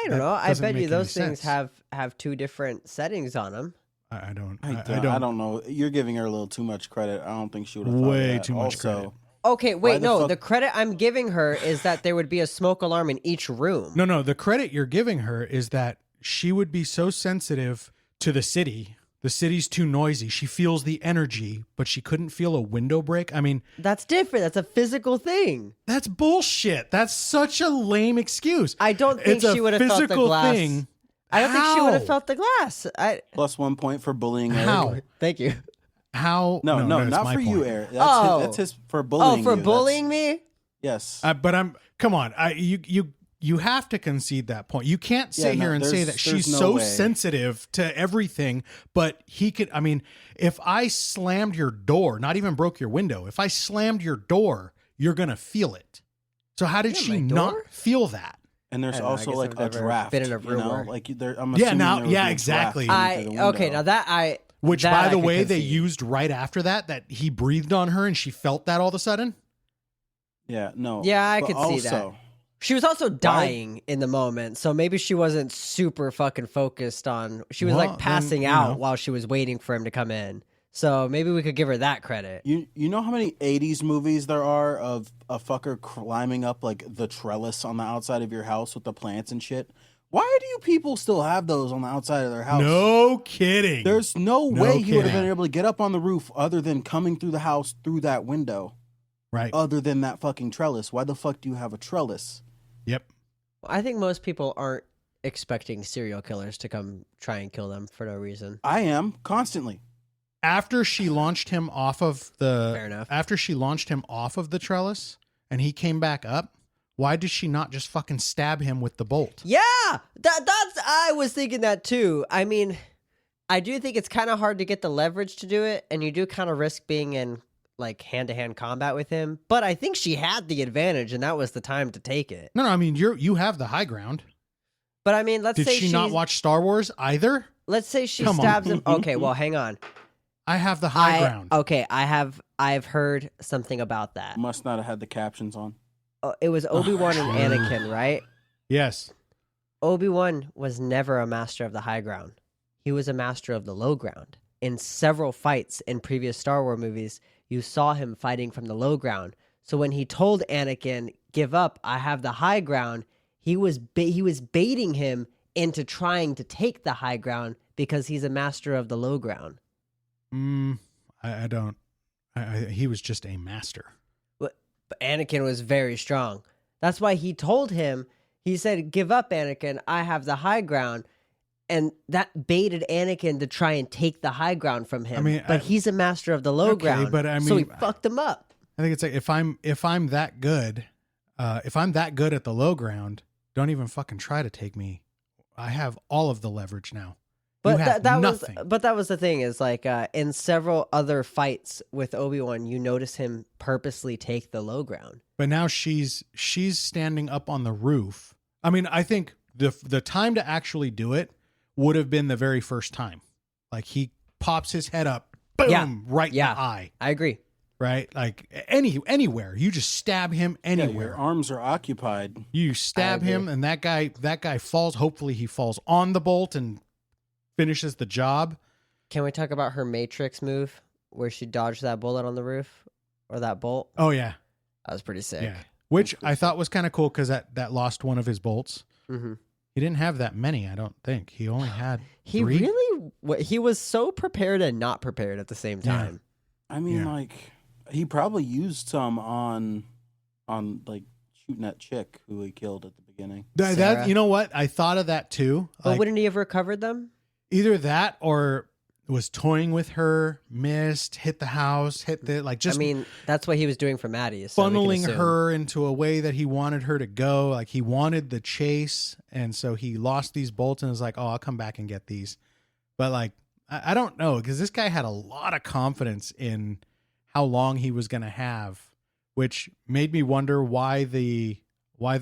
don't know. I bet you those things have two different settings on them. I don't. I don't know. You're giving her a little too much credit. I don't think she would have thought way of that. too much credit. Okay, wait, no. The credit I'm giving her is that there would be a smoke alarm in each room. No. The credit you're giving her is that she would be so sensitive to the city. The city's too noisy. She feels the energy, but she couldn't feel a window break. I mean, that's different. That's a physical thing. That's bullshit. That's such a lame excuse. I don't think she would have felt the glass. Thing. I don't think she would have felt the glass. Plus 1 point for bullying. How? Thank you. How? No, not for you, Eric. That's his for Oh, bullying. for bullying me? Yes. But come on. You have to concede that point. You can't sit here and say that she's so sensitive to everything, but he could. I mean, if I slammed your door, not even broke your window, if I slammed your door, you're gonna feel it. So how did she not feel that? And there's also like a draft. Been in a room where... like I'm assuming exactly. Which, by the way, they used right after that he breathed on her and she felt that all of a sudden. Yeah, no. Yeah, I could see that. She was also dying in the moment, so maybe she wasn't super fucking focused on... She was like passing out while she was waiting for him to come in. So maybe we could give her that credit. You know how many 80s movies there are of a fucker climbing up like the trellis on the outside of your house with the plants and shit? Why do you people still have those on the outside of their house? No kidding. There's no way he would have been able to get up on the roof other than coming through the house through that window. Right. Other than that fucking trellis. Why the fuck do you have a trellis? Yep. I think most people aren't expecting serial killers to come try and kill them for no reason. I am constantly. After she launched him off of the Fair enough. After she launched him off of the trellis and he came back up, why did she not just fucking stab him with the bolt? Yeah, that's I was thinking that too. I mean, I do think it's kind of hard to get the leverage to do it, and you do kind of risk being in like hand-to-hand combat with him, but I think she had the advantage, and that was the time to take it. No, I mean you have the high ground. But I mean, let's Did say she not watch Star Wars either? Let's say she Come on. stabs him. Okay, well, hang on. I have the high ground. Okay, I've heard something about that. Must not have had the captions on. It was Obi-Wan and Anakin, right? Yes. Obi-Wan was never a master of the high ground. He was a master of the low ground. In several fights in previous Star Wars movies, you saw him fighting from the low ground. So when he told Anakin, "Give up, I have the high ground," he was baiting him into trying to take the high ground because he's a master of the low ground. I don't. He was just a master. But Anakin was very strong. That's why he told him, he said, "Give up, Anakin, I have the high ground." And that baited Anakin to try and take the high ground from him. I mean, but he's a master of the low ground. But I mean, so he fucked him up. I think it's like if I'm that good, if I'm that good at the low ground, don't even fucking try to take me. I have all of the leverage now. But you have nothing. that was the thing is like in several other fights with Obi-Wan, you notice him purposely take the low ground. But now she's standing up on the roof. I mean, I think the time to actually do it would have been the very first time. Like he pops his head up, boom, right in the eye. I agree. Right? Like anywhere. You just stab him anywhere. Your arms are occupied. You stab him and that guy falls. Hopefully he falls on the bolt and finishes the job. Can we talk about her Matrix move where she dodged that bullet on the roof or that bolt? Oh yeah. That was pretty sick. Yeah. Which I thought was kind of cool because that lost one of his bolts. Mm-hmm. He didn't have that many, I don't think. He only had he 3. He was so prepared and not prepared at the same time. Yeah. I mean, like, he probably used some on like shooting that chick who he killed at the beginning. That you know what? I thought of that too. But like, wouldn't he have recovered them? Either that or was toying with her, missed, hit the house, just. I mean, that's what he was doing for Maddie. So funneling her into a way that he wanted her to go. Like he wanted the chase, and so he lost these bolts and was like, "Oh, I'll come back and get these." But like, I don't know because this guy had a lot of confidence in how long he was going to have, which made me wonder why the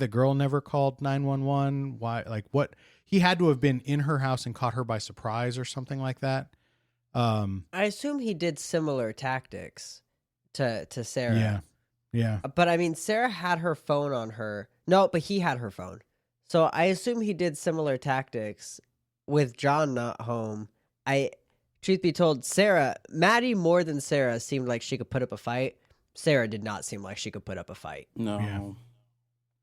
girl never called 911. Why, like, what he had to have been in her house and caught her by surprise or something like that. I assume he did similar tactics to Sarah. Yeah. But I mean, Sarah had her phone on her. No, but he had her phone. So I assume he did similar tactics with John not home. Truth be told, Maddie more than Sarah seemed like she could put up a fight. Sarah did not seem like she could put up a fight. No. Yeah.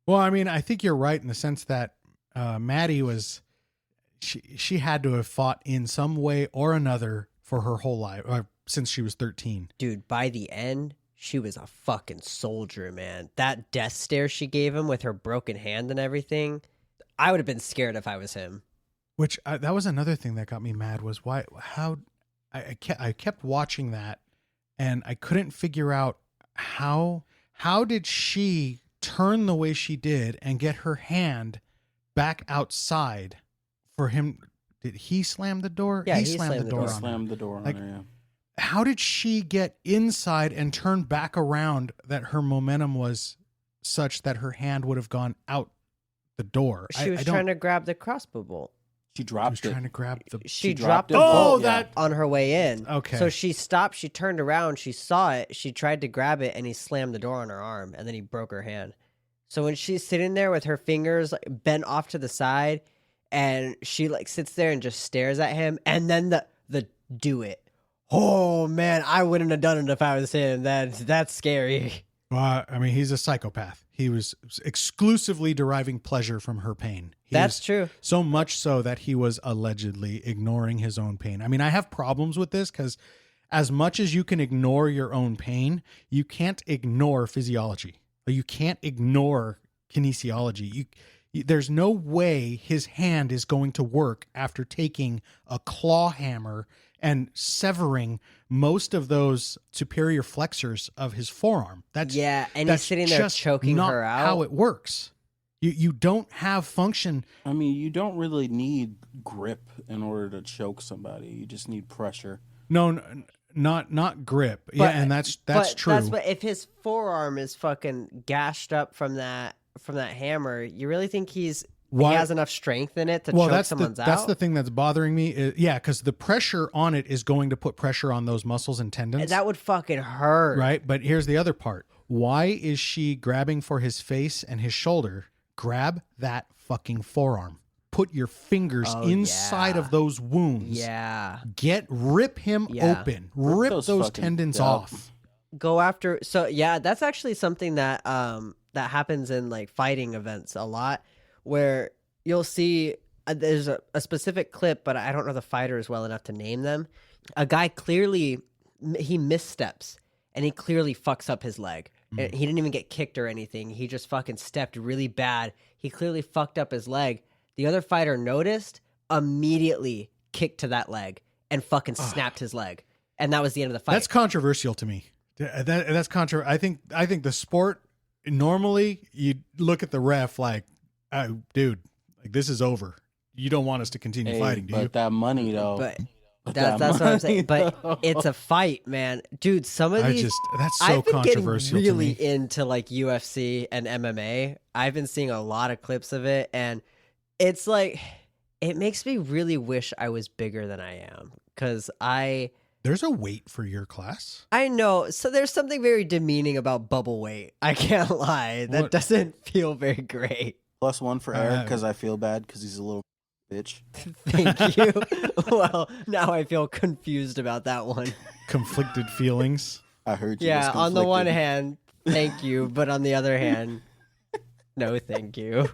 Well, I mean, I think you're right in the sense that Maddie was, she had to have fought in some way or another for her whole life, since she was 13. Dude, by the end, she was a fucking soldier, man. That death stare she gave him with her broken hand and everything, I would have been scared if I was him. Which that was another thing that got me mad was how I kept watching that and I couldn't figure out how did she turn the way she did and get her hand back outside for him. Did he slam the door? Yeah, he slammed the door on her. Slammed the door on her, yeah. How did she get inside and turn back around that her momentum was such that her hand would have gone out the door? She was trying to grab the crossbow bolt. She dropped it. Trying to grab the. She dropped the it. bolt that on her way in. Okay. So she stopped. She turned around. She saw it. She tried to grab it, and he slammed the door on her arm, and then he broke her hand. So when she's sitting there with her fingers bent off to the side, and she like sits there and just stares at him, and then the do it. Oh man, I wouldn't have done it if I was him. That's scary. Well, I mean, he's a psychopath. He was exclusively deriving pleasure from her pain. That's true. So much so that he was allegedly ignoring his own pain. I mean, I have problems with this because as much as you can ignore your own pain, you can't ignore physiology. You can't ignore kinesiology. There's no way his hand is going to work after taking a claw hammer and severing most of those superior flexors of his forearm. And he's sitting there choking her out. How it works. You don't have function. I mean, you don't really need grip in order to choke somebody. You just need pressure. No, not grip. Yeah, and that's true. That's what if his forearm is fucking gashed up from that hammer. You really think he has enough strength in it to choke someone's out? That's the thing that's bothering me. Because the pressure on it is going to put pressure on those muscles and tendons. That would fucking hurt. Right? But here's the other part. Why is she grabbing for his face and his shoulder? Grab that fucking forearm. Put your fingers inside of those wounds. Yeah. Rip him open. Rip those tendons off. Go after. So yeah, that's actually something that that happens in like fighting events a lot, where you'll see there's a specific clip, but I don't know the fighters well enough to name them. A guy clearly he missteps and he clearly fucks up his leg. He didn't even get kicked or anything. He just fucking stepped really bad. He clearly fucked up his leg. The other fighter noticed, immediately kicked to that leg and fucking snapped his leg. And that was the end of the fight. That's controversial to me. That's controversial. I think the sport, normally you look at the ref like, oh, dude, like this is over. You don't want us to continue fighting, do you? But that money, though. But that's what I'm saying. But it's a fight, man. Dude, some of these... that's so I've been controversial getting really to me. into like UFC and MMA. I've been seeing a lot of clips of it, and it's like, it makes me really wish I was bigger than I am. Because There's a weight for your class? I know. So there's something very demeaning about bubble weight. I can't lie. That doesn't feel very great. +1 for Eric, because I feel bad because he's a little bitch. Thank you. Well, now I feel confused about that one. Conflicted feelings. I heard you. Yeah, on the one hand, thank you. But on the other hand, no thank you.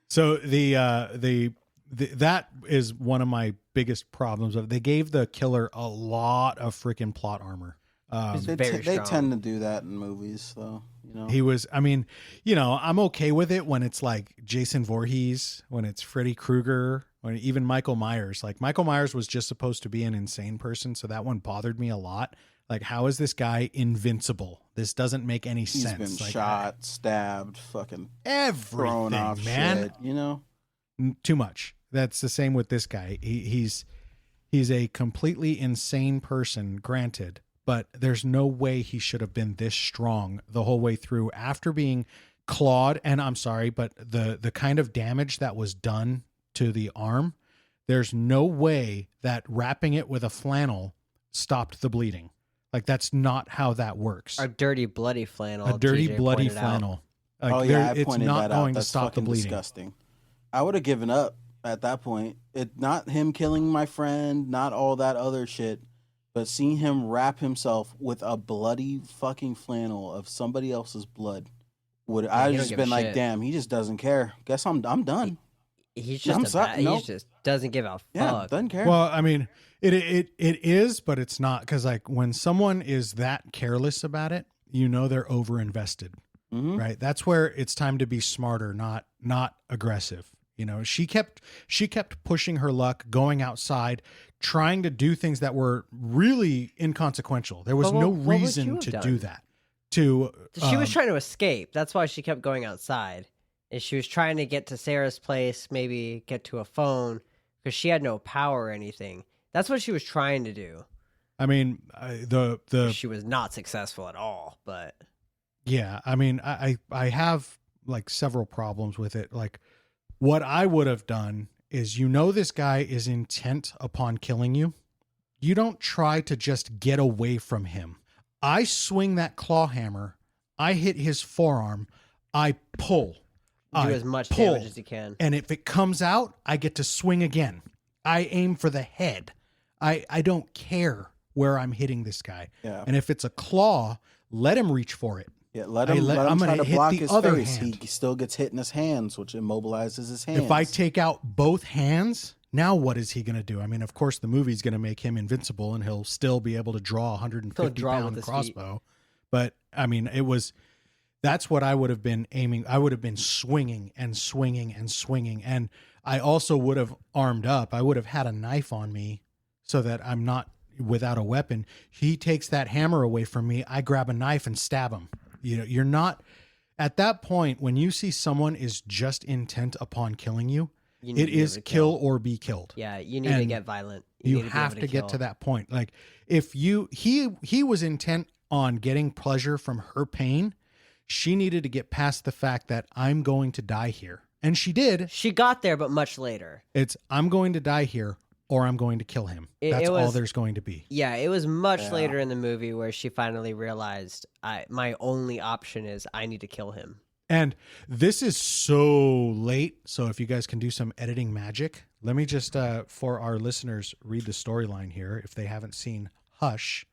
So that is one of my biggest problems. They gave the killer a lot of freaking plot armor. They tend to do that in movies, though. He was, I'm okay with it when it's like Jason Voorhees, when it's Freddy Krueger, when even Michael Myers. Like Michael Myers was just supposed to be an insane person, so that one bothered me a lot. Like, how is this guy invincible? This doesn't make any sense. He's been shot, stabbed, fucking everything, thrown off man. Shit, Too much. That's the same with this guy. He's a completely insane person, granted, but there's no way he should have been this strong the whole way through after being clawed. And I'm sorry, but the kind of damage that was done to the arm, there's no way that wrapping it with a flannel stopped the bleeding. Like, that's not how that works. A dirty, bloody flannel. A dirty, bloody flannel. Like, I it's pointed not that going out. to That's stop the bleeding. Disgusting. I would have given up at that point. Not him killing my friend, not all that other shit, but seeing him wrap himself with a bloody fucking flannel of somebody else's blood, I just been like, damn, he just doesn't care. Guess I'm done. He's just he just doesn't give a fuck. Yeah, doesn't care. Well, I mean, it is, but it's not, because like when someone is that careless about it, they're over invested, right? That's where it's time to be smarter, not aggressive. She kept pushing her luck, going outside, trying to do things that were really inconsequential. There was no reason to do that. She was trying to escape. That's why she kept going outside. And she was trying to get to Sarah's place, maybe get to a phone, because she had no power or anything. That's what she was trying to do. I mean, she was not successful at all. But yeah, I mean, I have like several problems with it. Like, what I would have done is, this guy is intent upon killing you. You don't try to just get away from him. I swing that claw hammer. I hit his forearm. I pull. Do as much damage as you can. And if it comes out, I get to swing again. I aim for the head. I don't care where I'm hitting this guy. Yeah. And if it's a claw, let him reach for it. Yeah, let him try to block his face. He still gets hit in his hands, which immobilizes his hands. If I take out both hands, now what is he going to do? I mean, of course, the movie's going to make him invincible, and he'll still be able to draw a 150-pound crossbow. But, I mean, that's what I would have been aiming. I would have been swinging and swinging and swinging. And I also would have armed up. I would have had a knife on me so that I'm not without a weapon. He takes that hammer away from me. I grab a knife and stab him. You're not at that point when you see someone is just intent upon killing you. You need It to be able is to kill or be killed. Yeah, you need to And get violent. You need be have able to get kill. to that point. Like if he was intent on getting pleasure from her pain, she needed to get past the fact that I'm going to die here. And she did. She got there, but much later. It's I'm going to die here or I'm going to kill him. That's all there's going to be. Yeah, it was much later in the movie where she finally realized my only option is I need to kill him. And this is so late. So if you guys can do some editing magic, let me just, for our listeners, read the storyline here if they haven't seen Hush.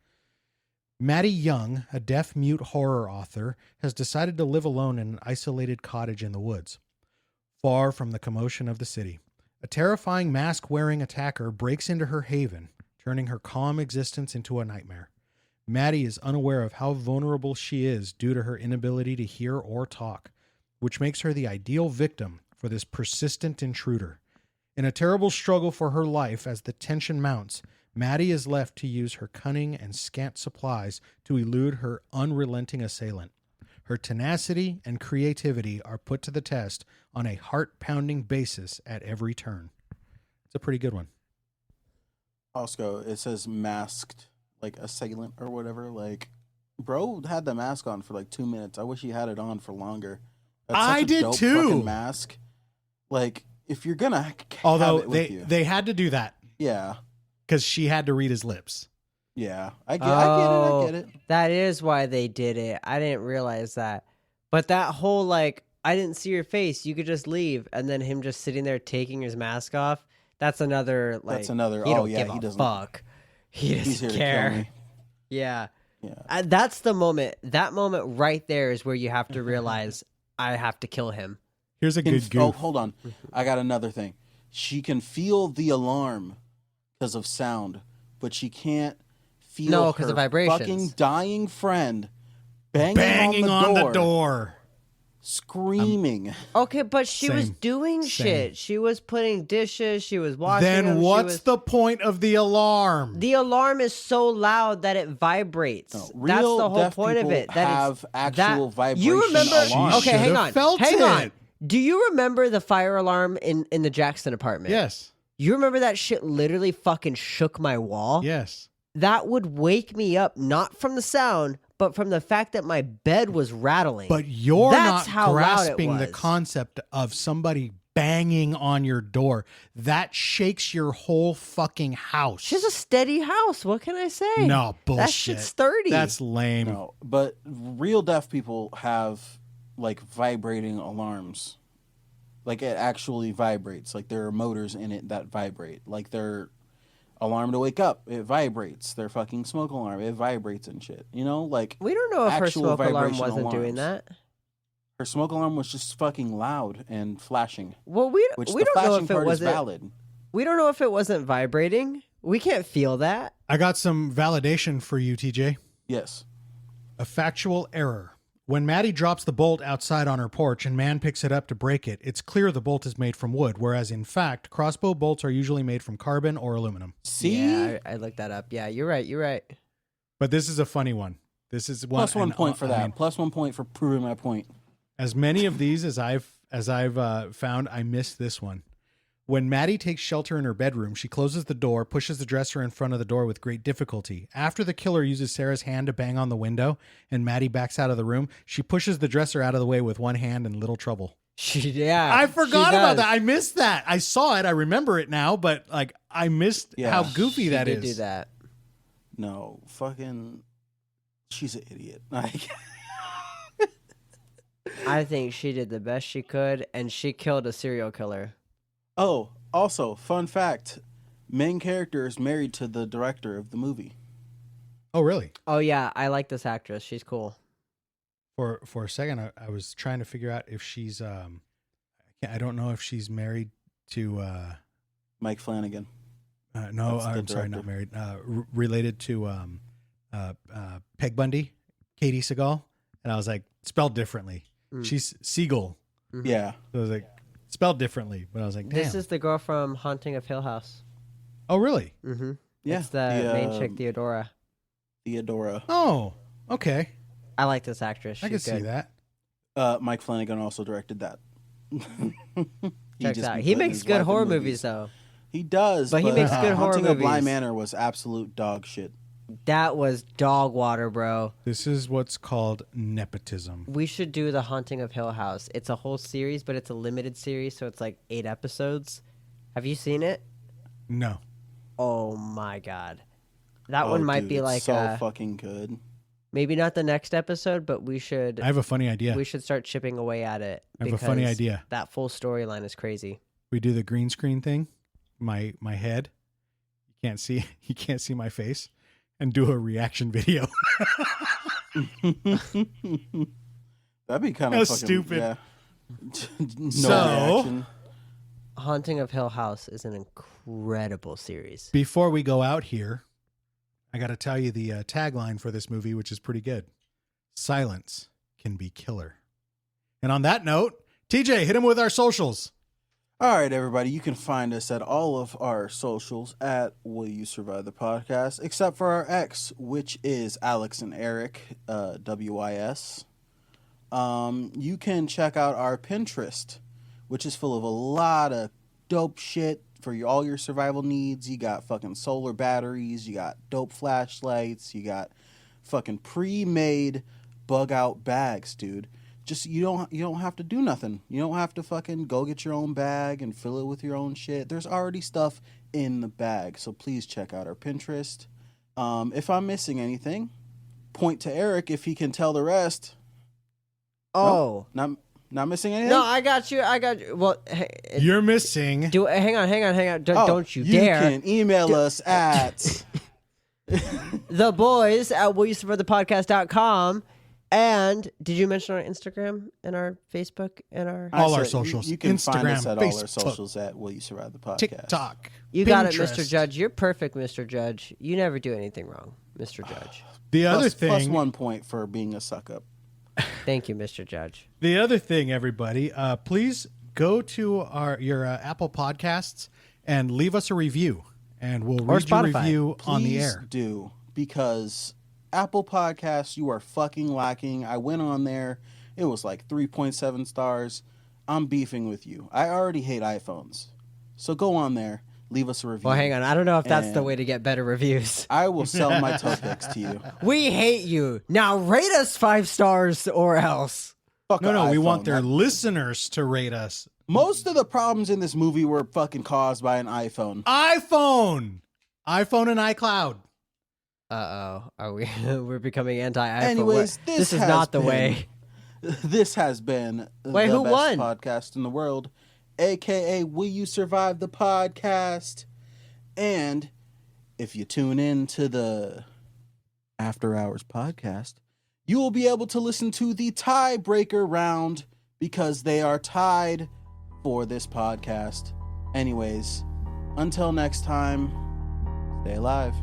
Maddie Young, a deaf-mute horror author, has decided to live alone in an isolated cottage in the woods, far from the commotion of the city. A terrifying mask-wearing attacker breaks into her haven, turning her calm existence into a nightmare. Maddie is unaware of how vulnerable she is due to her inability to hear or talk, which makes her the ideal victim for this persistent intruder. In a terrible struggle for her life as the tension mounts, Maddie is left to use her cunning and scant supplies to elude her unrelenting assailant. Her tenacity and creativity are put to the test on a heart-pounding basis at every turn. It's a pretty good one. Also, it says masked, like assailant or whatever. Like, bro had the mask on for like 2 minutes. I wish he had it on for longer. That's such I a did dope too. fucking mask. Like, if you're gonna have Although it with you. they had to do that Yeah. because she had to read his lips. Yeah. I get it. That is why they did it. I didn't realize that. But that whole, like, I didn't see your face, you could just leave, and then him just sitting there taking his mask off, that's another, like, That's another, he oh don't yeah, give he a doesn't. fuck. He He's here doesn't to kill care. me. Yeah. Yeah. That's the moment. That moment right there is where you have to realize I have to kill him. Here's a good goof. Oh, hold on. I got another thing. She can feel the alarm because of sound, but she can't feel because her of vibrations. fucking dying friend banging on the door. Screaming. Okay, but she was Same. doing shit. She was putting dishes. She was washing Then them. what's the point of the alarm? The alarm is so loud that it vibrates. No, That's real the whole deaf point of people it. That have actual vibration You remember? alarms. Okay, hang Should've on. felt Hang on. it. Do you remember the fire alarm in the Jackson apartment? Yes. You remember that shit literally fucking shook my wall? Yes. That would wake me up not from the sound, but from the fact that my bed was rattling. But you're That's not how loud it grasping the was. concept of somebody banging on your door. That shakes your whole fucking house. She has a steady house. What can I say? No, bullshit. That shit's sturdy. That's lame. No, but real deaf people have like vibrating alarms. Like it actually vibrates. Like there are motors in it that vibrate. Like their alarm to wake up, it vibrates. Their fucking smoke alarm, it vibrates and shit. You know, like We don't know if her actual smoke alarm vibration wasn't doing alarms. that. Her smoke alarm was just fucking loud and flashing. Well, we Which we the don't know flashing if it part is wasn't. valid. We don't know if it wasn't vibrating. We can't feel that. I got some validation for you, TJ. Yes. A factual error. When Maddie drops the bolt outside on her porch and Man picks it up to break it, it's clear the bolt is made from wood, whereas in fact, crossbow bolts are usually made from carbon or aluminum. See? Yeah, I looked that up. Yeah, you're right. You're right. But this is a funny one. This is one Plus 1 and, point for I that. mean, Plus 1 point for proving my point. as many of these as I've found, I missed this one. When Maddie takes shelter in her bedroom, she closes the door, pushes the dresser in front of the door with great difficulty. After the killer uses Sarah's hand to bang on the window and Maddie backs out of the room, she pushes the dresser out of the way with one hand in little trouble. I forgot about that. I missed that. I saw it. I remember it now, but like I missed Yeah. how goofy that is. Do that. No, fucking she's an idiot. Like I think she did the best she could, and she killed a serial killer. Oh, also, fun fact. Main character is married to the director of the movie. Oh, really? Oh yeah, I like this actress. She's cool. For a second, I was trying to figure out if she's I don't know if she's married to Mike Flanagan. no, That's the I'm sorry, not director. married. Related to Peg Bundy, Katie Seagal, and I was like spelled differently. She's Seagal. Mm-hmm. Yeah. So I was like spelled differently, but I was like, damn. This is the girl from Haunting of Hill House. Oh, really? Mm-hmm. Yeah. It's the main chick, Theodora. Theodora. Oh, okay. I like this actress. I can She's see good. that. Mike Flanagan also directed that. Checks just out. be He putting makes his good wife in horror movies though. He does, But he makes good horror Haunting of Bly movies. Manor was absolute dog shit. That was dog water, bro. This is what's called nepotism. We should do The Haunting of Hill House. It's a whole series, but it's a limited series, so it's like 8 episodes. Have you seen it? No. Oh my god. That one might be it's like so fucking good. maybe not the next episode, but we should I have a funny idea. we should start chipping away at it. I have a funny because idea. That full storyline is crazy. We do the green screen thing. My head. You can't see my face. And do a reaction video. That'd be kind That's of fucking stupid. Yeah. No So- reaction. Haunting of Hill House is an incredible series. Before we go out here, I got to tell you the tagline for this movie, which is pretty good. Silence can be killer. And on that note, TJ, hit him with our socials. All right, everybody. You can find us at all of our socials at Will You Survive the Podcast, except for our X, which is Alex and Eric, WIS. You can check out our Pinterest, which is full of a lot of dope shit for all your survival needs. You got fucking solar batteries, you got dope flashlights, you got fucking pre-made bug out bags, dude. Just you don't have to do nothing. You don't have to fucking go get your own bag and fill it with your own shit. There's already stuff in the bag. So please check out our Pinterest. If I'm missing anything, point to Eric if he can tell the rest. Oh. No? Not missing anything? No, I got you. Well, You're missing. hang on. Don't you dare. You can email us at The boys at willyousurvivethepodcast.com. And did you mention our Instagram and our Facebook and our... All our said socials. You can find us Instagram, at all our Facebook, socials at Will You Survive the Podcast. TikTok. You got it, Pinterest. Mr. Judge. You're perfect, Mr. Judge. You never do anything wrong, Mr. Judge. The other thing. Plus 1 point for being a suck up. Thank you, Mr. Judge. The other thing, everybody, please go to your Apple Podcasts and leave us a review, and we'll read your Spotify. review Please on the air. do, because Apple Podcasts, you are fucking lacking. I went on there. It was like 3.7 stars. I'm beefing with you. I already hate iPhones. So go on there. Leave us a review. Well, hang on. I don't know if that's the And way to get better reviews. I will sell my toe pics to you. We hate you. Now rate us 5 stars or else. Fuck No, a we iPhone. want their listeners to rate us. Most of the problems in this movie were fucking caused by an iPhone. iPhone and iCloud. Uh-oh. Are we? We're becoming anti-iPhone. Anyways, this is has not the been- way. This has been Wait, the who best won? podcast in the world, aka Will You Survive the Podcast? And if you tune in to the After Hours podcast, you will be able to listen to the tiebreaker round because they are tied for this podcast. Anyways, until next time, stay alive.